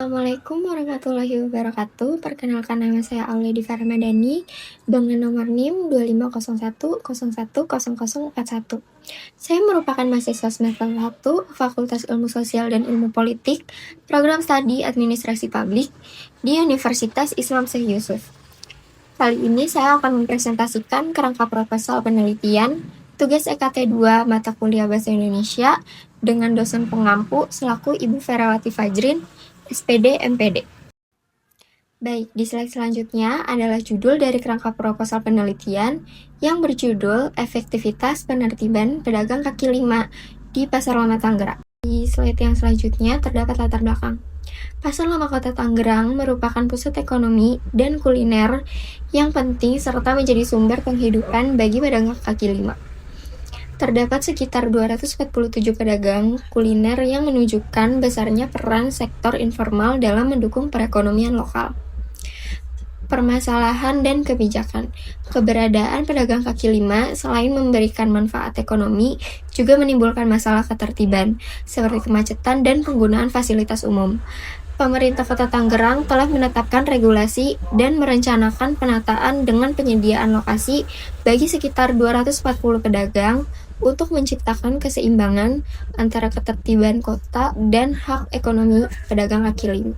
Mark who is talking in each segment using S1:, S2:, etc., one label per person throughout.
S1: Assalamualaikum warahmatullahi wabarakatuh. Perkenalkan nama saya Aulia Farmadani dengan nomor NIM 2501010041. Saya merupakan mahasiswa semester 1 Fakultas Ilmu Sosial dan Ilmu Politik, Program Studi Administrasi Publik di Universitas Islam Syekh Yusuf. Kali ini saya akan mempresentasikan kerangka proposal penelitian tugas EKT 2 mata kuliah Bahasa Indonesia dengan dosen pengampu selaku Ibu Ferawati Fajrin, SPD MPD. Baik, di slide selanjutnya adalah judul dari kerangka proposal penelitian yang berjudul Efektivitas Penertiban Pedagang Kaki Lima di Pasar Lama Tangerang. Di slide yang selanjutnya terdapat latar belakang. Pasar Lama Kota Tangerang merupakan pusat ekonomi dan kuliner yang penting serta menjadi sumber penghidupan bagi pedagang kaki lima. Terdapat sekitar 247 pedagang kuliner yang menunjukkan besarnya peran sektor informal dalam mendukung perekonomian lokal. Permasalahan dan kebijakan. Keberadaan pedagang kaki lima selain memberikan manfaat ekonomi, juga menimbulkan masalah ketertiban, seperti kemacetan dan penggunaan fasilitas umum. Pemerintah Kota Tangerang telah menetapkan regulasi dan merencanakan penataan dengan penyediaan lokasi bagi sekitar 240 pedagang untuk menciptakan keseimbangan antara ketertiban kota dan hak ekonomi pedagang kaki lima.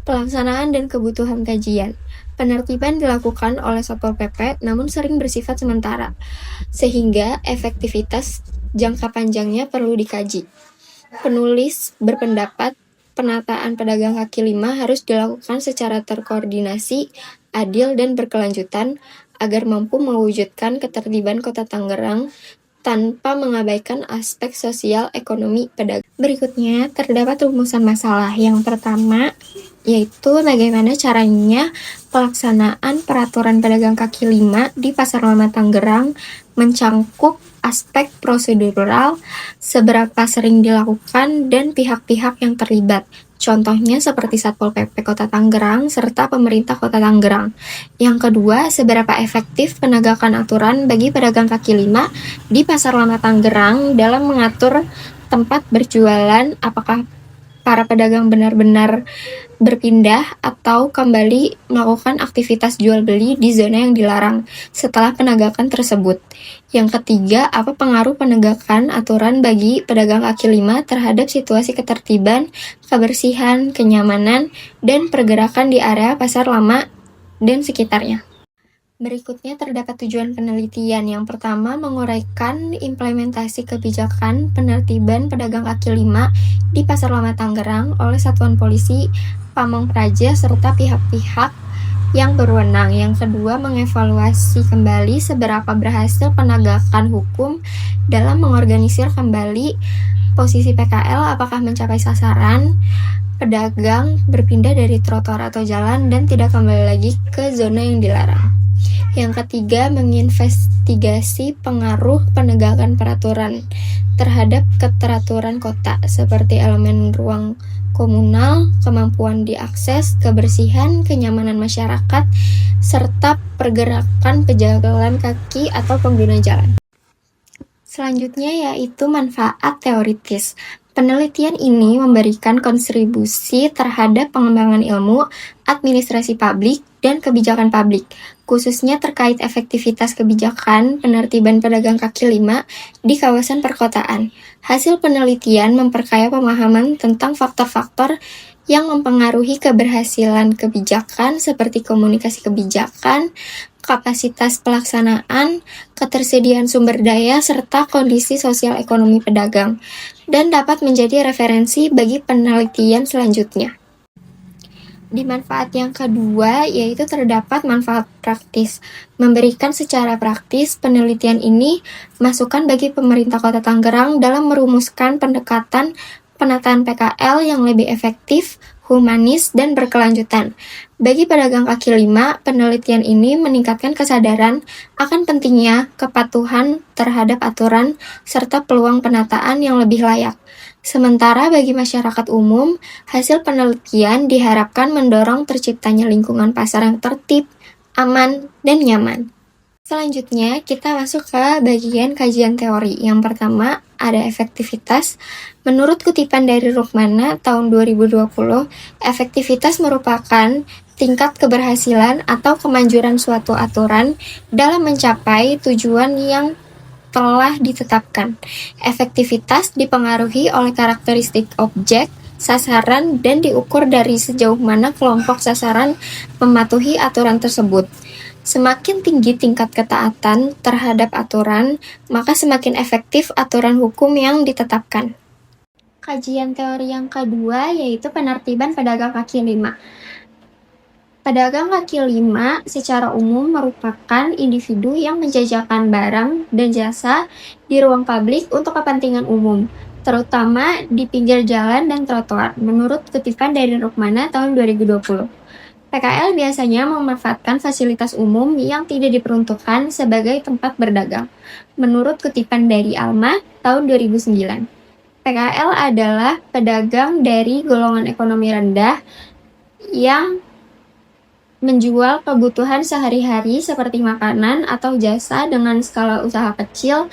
S1: Pelaksanaan dan kebutuhan kajian. Penertiban dilakukan oleh Satpol PP namun sering bersifat sementara, sehingga efektivitas jangka panjangnya perlu dikaji. Penulis berpendapat penataan pedagang kaki lima harus dilakukan secara terkoordinasi, adil, dan berkelanjutan agar mampu mewujudkan ketertiban Kota Tangerang tanpa mengabaikan aspek sosial ekonomi pedagang. Berikutnya terdapat rumusan masalah. Yang pertama yaitu bagaimana caranya pelaksanaan peraturan pedagang kaki lima di Pasar Lama Tangerang mencangkup aspek prosedural, seberapa sering dilakukan, dan pihak-pihak yang terlibat. Contohnya seperti Satpol PP Kota Tangerang serta pemerintah Kota Tangerang. Yang kedua, seberapa efektif penegakan aturan bagi pedagang kaki lima di Pasar Lama Tangerang dalam mengatur tempat berjualan, apakah para pedagang benar-benar berpindah atau kembali melakukan aktivitas jual beli di zona yang dilarang setelah penegakan tersebut. Yang ketiga, apa pengaruh penegakan aturan bagi pedagang kaki lima terhadap situasi ketertiban, kebersihan, kenyamanan, dan pergerakan di area pasar lama dan sekitarnya. Berikutnya terdapat tujuan penelitian. Yang pertama, menguraikan implementasi kebijakan penertiban pedagang kaki lima di Pasar Lama Tangerang oleh Satuan Polisi Pamong Praja serta pihak-pihak yang berwenang. Yang kedua, mengevaluasi kembali seberapa berhasil penegakan hukum dalam mengorganisir kembali posisi PKL, apakah mencapai sasaran, pedagang berpindah dari trotoar atau jalan dan tidak kembali lagi ke zona yang dilarang. Yang ketiga, menginvestigasi pengaruh penegakan peraturan terhadap keteraturan kota, seperti elemen ruang komunal, kemampuan diakses, kebersihan, kenyamanan masyarakat, serta pergerakan pejalan kaki atau pengguna jalan. Selanjutnya yaitu manfaat teoritis. Penelitian ini memberikan kontribusi terhadap pengembangan ilmu, administrasi publik, dan kebijakan publik, khususnya terkait efektivitas kebijakan penertiban pedagang kaki lima di kawasan perkotaan. Hasil penelitian memperkaya pemahaman tentang faktor-faktor yang mempengaruhi keberhasilan kebijakan seperti komunikasi kebijakan, kapasitas pelaksanaan, ketersediaan sumber daya, serta kondisi sosial ekonomi pedagang, dan dapat menjadi referensi bagi penelitian selanjutnya. Di manfaat yang kedua, yaitu terdapat manfaat praktis. Memberikan secara praktis, penelitian ini masukan bagi pemerintah Kota Tangerang dalam merumuskan pendekatan penataan PKL yang lebih efektif, humanis, dan berkelanjutan. Bagi pedagang kaki lima, penelitian ini meningkatkan kesadaran akan pentingnya kepatuhan terhadap aturan serta peluang penataan yang lebih layak. Sementara bagi masyarakat umum, hasil penelitian diharapkan mendorong terciptanya lingkungan pasar yang tertib, aman, dan nyaman. Selanjutnya, kita masuk ke bagian kajian teori. Yang pertama, ada efektivitas. Menurut kutipan dari Rukmana tahun 2020, efektivitas merupakan tingkat keberhasilan atau kemanjuran suatu aturan dalam mencapai tujuan yang telah ditetapkan. Efektivitas dipengaruhi oleh karakteristik objek, sasaran, dan diukur dari sejauh mana kelompok sasaran mematuhi aturan tersebut. Semakin tinggi tingkat ketaatan terhadap aturan, maka semakin efektif aturan hukum yang ditetapkan. Kajian teori yang kedua yaitu penertiban pedagang kaki lima. Pedagang kaki lima secara umum merupakan individu yang menjajakan barang dan jasa di ruang publik untuk kepentingan umum, terutama di pinggir jalan dan trotoar, menurut kutipan dari Rukmana tahun 2020. PKL biasanya memanfaatkan fasilitas umum yang tidak diperuntukkan sebagai tempat berdagang. Menurut kutipan dari Alma tahun 2009, PKL adalah pedagang dari golongan ekonomi rendah yang menjual kebutuhan sehari-hari seperti makanan atau jasa dengan skala usaha kecil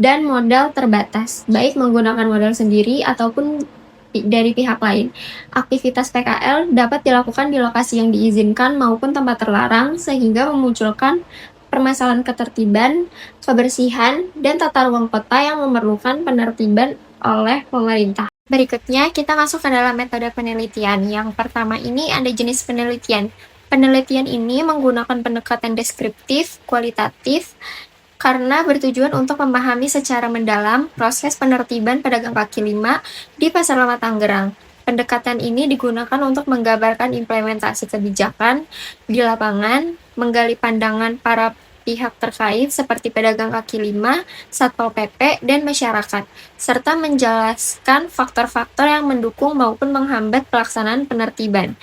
S1: dan modal terbatas, baik menggunakan modal sendiri ataupun dari pihak lain. Aktivitas PKL dapat dilakukan di lokasi yang diizinkan maupun tempat terlarang, sehingga memunculkan permasalahan ketertiban, kebersihan, dan tata ruang kota yang memerlukan penertiban oleh pemerintah. Berikutnya, kita masuk ke dalam metode penelitian. Yang pertama ini ada jenis penelitian. Penelitian ini menggunakan pendekatan deskriptif, kualitatif, karena bertujuan untuk memahami secara mendalam proses penertiban pedagang kaki lima di Pasar Lama Tangerang. Pendekatan ini digunakan untuk menggambarkan implementasi kebijakan di lapangan, menggali pandangan para pihak terkait seperti pedagang kaki lima, Satpol PP, dan masyarakat, serta menjelaskan faktor-faktor yang mendukung maupun menghambat pelaksanaan penertiban.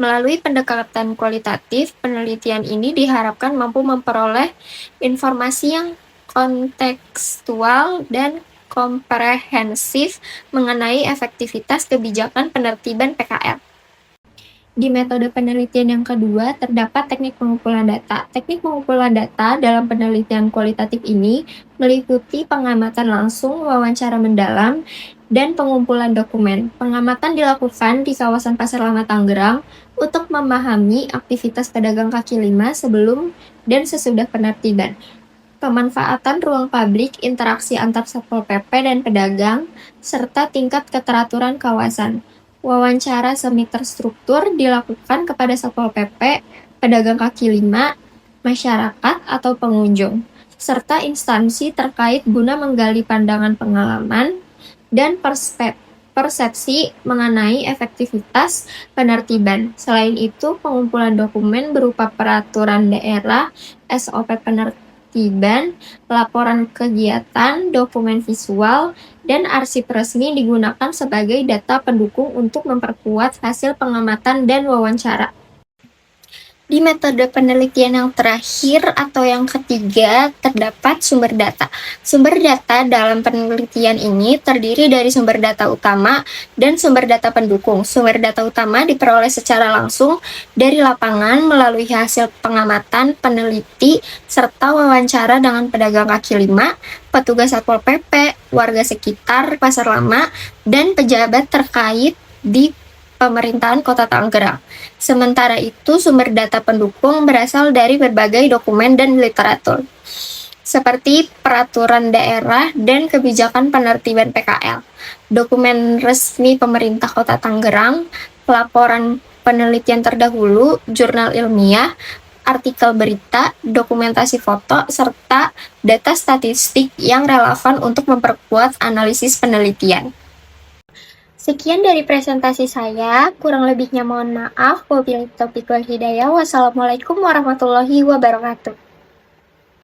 S1: Melalui pendekatan kualitatif, penelitian ini diharapkan mampu memperoleh informasi yang kontekstual dan komprehensif mengenai efektivitas kebijakan penertiban PKL. Di metode penelitian yang kedua, terdapat teknik pengumpulan data. Teknik pengumpulan data dalam penelitian kualitatif ini meliputi pengamatan langsung, wawancara mendalam, dan pengumpulan dokumen. Pengamatan dilakukan di kawasan Pasar Lama Tangerang untuk memahami aktivitas pedagang kaki lima sebelum dan sesudah penertiban. Pemanfaatan ruang publik, interaksi antar Satpol PP dan pedagang, serta tingkat keteraturan kawasan. Wawancara semi terstruktur dilakukan kepada Satpol PP, pedagang kaki lima, masyarakat atau pengunjung, serta instansi terkait guna menggali pandangan pengalaman dan persepsi mengenai efektivitas penertiban. Selain itu, pengumpulan dokumen berupa peraturan daerah, SOP penertiban, laporan kegiatan, dokumen visual, dan arsip resmi digunakan sebagai data pendukung untuk memperkuat hasil pengamatan dan wawancara. Di metode penelitian yang terakhir atau yang ketiga, terdapat sumber data. Sumber data dalam penelitian ini terdiri dari sumber data utama dan sumber data pendukung. Sumber data utama diperoleh secara langsung dari lapangan melalui hasil pengamatan peneliti serta wawancara dengan pedagang kaki lima, petugas Satpol PP, warga sekitar Pasar Lama, dan pejabat terkait di pemerintahan Kota Tangerang. Sementara itu, sumber data pendukung berasal dari berbagai dokumen dan literatur, seperti peraturan daerah dan kebijakan penertiban PKL, dokumen resmi pemerintah Kota Tangerang, laporan penelitian terdahulu, jurnal ilmiah, artikel berita, dokumentasi foto, serta data statistik yang relevan untuk memperkuat analisis penelitian. Sekian dari presentasi saya, kurang lebihnya mohon maaf. Wabillahi taufiq wal hidayah. Wassalamualaikum warahmatullahi wabarakatuh.